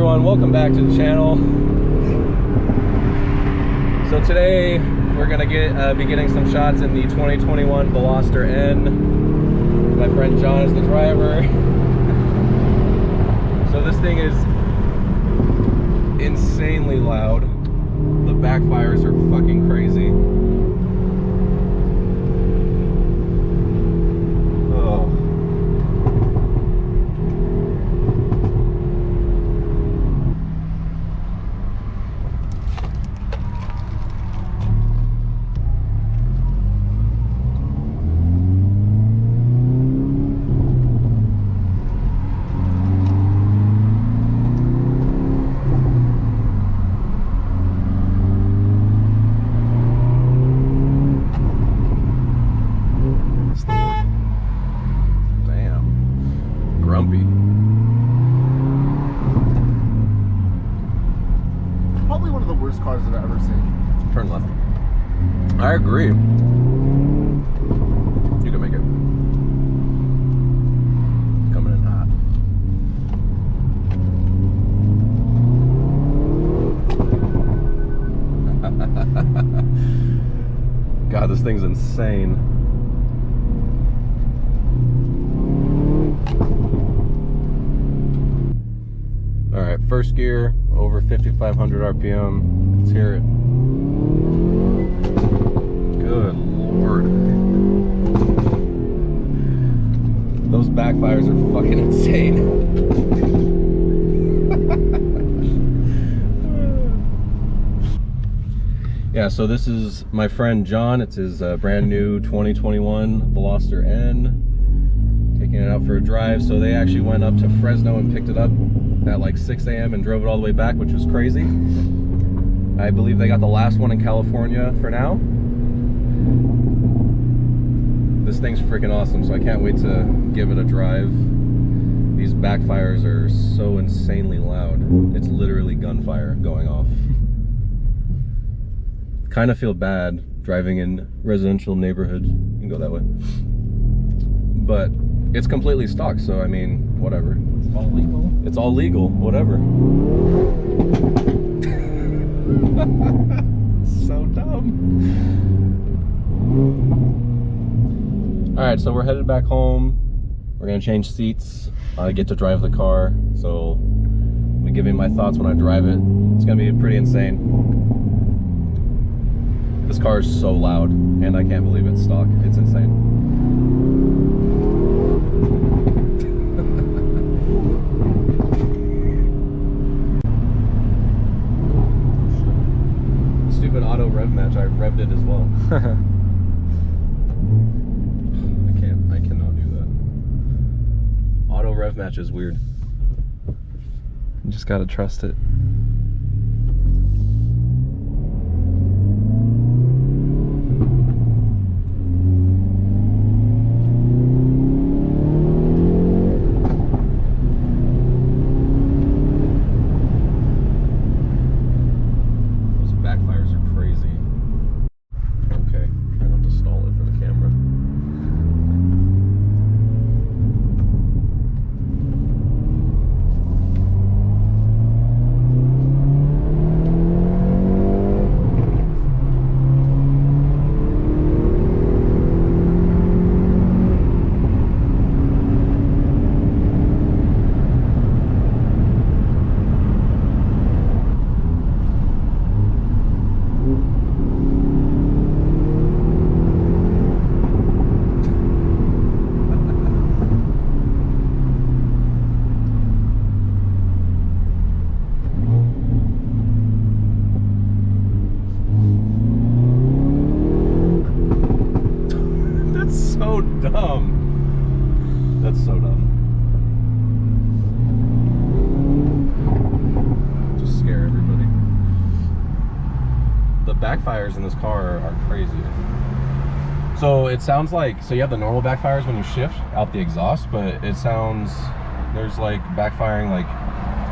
everyone, welcome back to the channel. So today we're gonna be getting some shots in the 2021 Veloster N. My friend John is the driver. So this thing is insanely loud. The backfires are fucking crazy. Oh. Grumpy. Probably one of the worst cars I've ever seen. Turn left. I agree. You can make it. Coming in hot. God, this thing's insane. Alright, first gear, over 5,500 RPM. Let's hear it. Good Lord. Those backfires are fucking insane. Yeah, so this is my friend John. It's his brand new 2021 Veloster N. Taking it out for a drive. So they actually went up to Fresno and picked it up at like 6 a.m. and drove it all the way back, which was crazy. I believe they got the last one in California for now. This thing's freaking awesome, so I can't wait to give it a drive. These backfires are so insanely loud. It's literally gunfire going off. Kind of feel bad driving in residential neighborhoods. You can go that way. But it's completely stock, so I mean, whatever. It's all legal. It's all legal, whatever. So dumb. Alright, so we're headed back home. We're gonna change seats. I get to drive the car, so I'm giving my thoughts when I drive it. It's gonna be pretty insane. This car is so loud, and I can't believe it's stock. It's insane. Stupid auto rev match, I revved it as well. I cannot do that. Auto rev match is weird. You just gotta trust it. So dumb. That's so dumb. Just scare everybody. The backfires in this car are crazy. So it sounds like, so you have the normal backfires when you shift out the exhaust, but it sounds, there's like backfiring like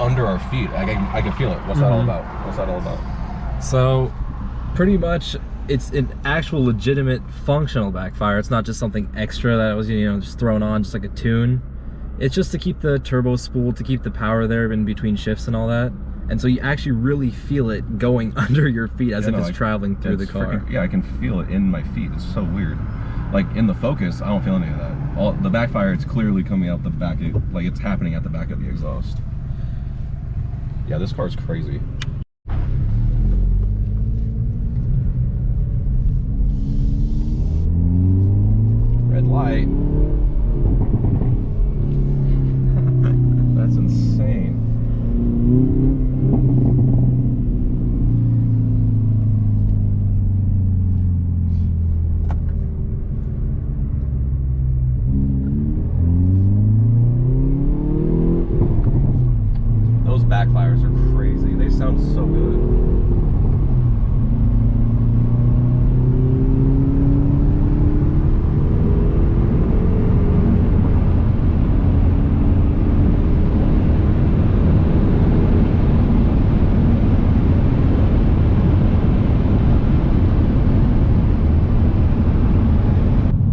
under our feet. I can feel it. What's that all about? What's that all about? So pretty much it's an actual legitimate functional backfire. It's not just something extra that was, you know, just thrown on just like a tune. It's just to keep the turbo spool, to keep the power there in between shifts and all that. And so you actually really feel it going under your feet as if it's traveling through the car. Yeah, I can feel it in my feet. It's so weird. Like in the Focus, I don't feel any of that. All the Backfire, it's clearly coming out the back, like it's happening at the back of the exhaust. Yeah, this car's crazy. Red light. That's insane. Those Backfires are crazy. They sound so good.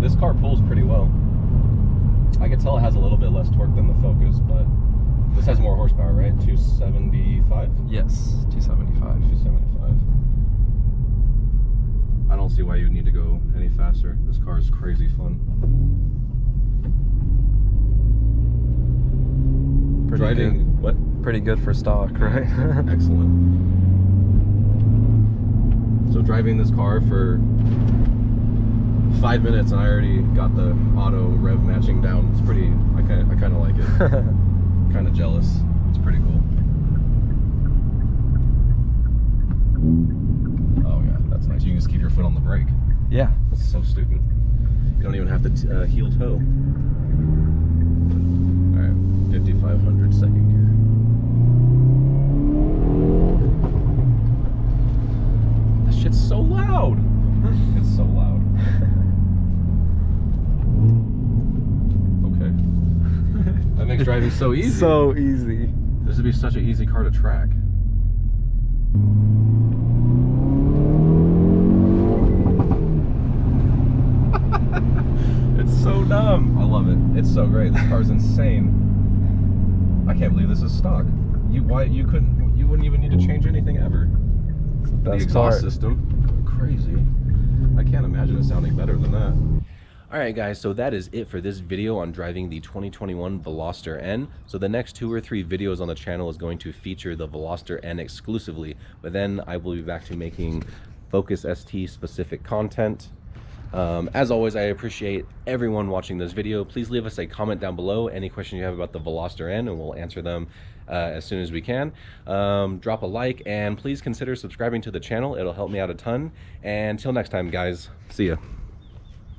This car pulls pretty well. I can tell it has a little bit less torque than the Focus, but this has more horsepower, right? 275? Yes, 275. 275. I don't see why you would need to go any faster. This car is crazy fun. Pretty Driving, good. what? Pretty good for stock, right? Excellent. So driving this car for 5 minutes and I already got the auto rev matching down. It's pretty, I kind of like it. Kind of jealous. It's pretty cool. Oh yeah, that's nice. You can just keep your foot on the brake. Yeah. That's so stupid. You don't even have to heel toe. All right, 5,500 second gear. This shit's so loud. It's so loud. Okay. That makes driving so easy. So easy. This would be such an easy car to track. It's so dumb. I love it. It's so great. This car's insane. I can't believe this is stock. You wouldn't even need to change anything ever. The exhaust system. Crazy. I can't imagine it sounding better than that. Alright guys, so that is it for this video on driving the 2021 Veloster N. So the next 2 or 3 videos on the channel is going to feature the Veloster N exclusively, but then I will be back to making Focus ST specific content. As always, I appreciate everyone watching this video. Please leave us a comment down below, any questions you have about the Veloster N, and we'll answer them as soon as we can. Drop a like, and please consider subscribing to the channel. It'll help me out a ton. And until next time, guys, see ya.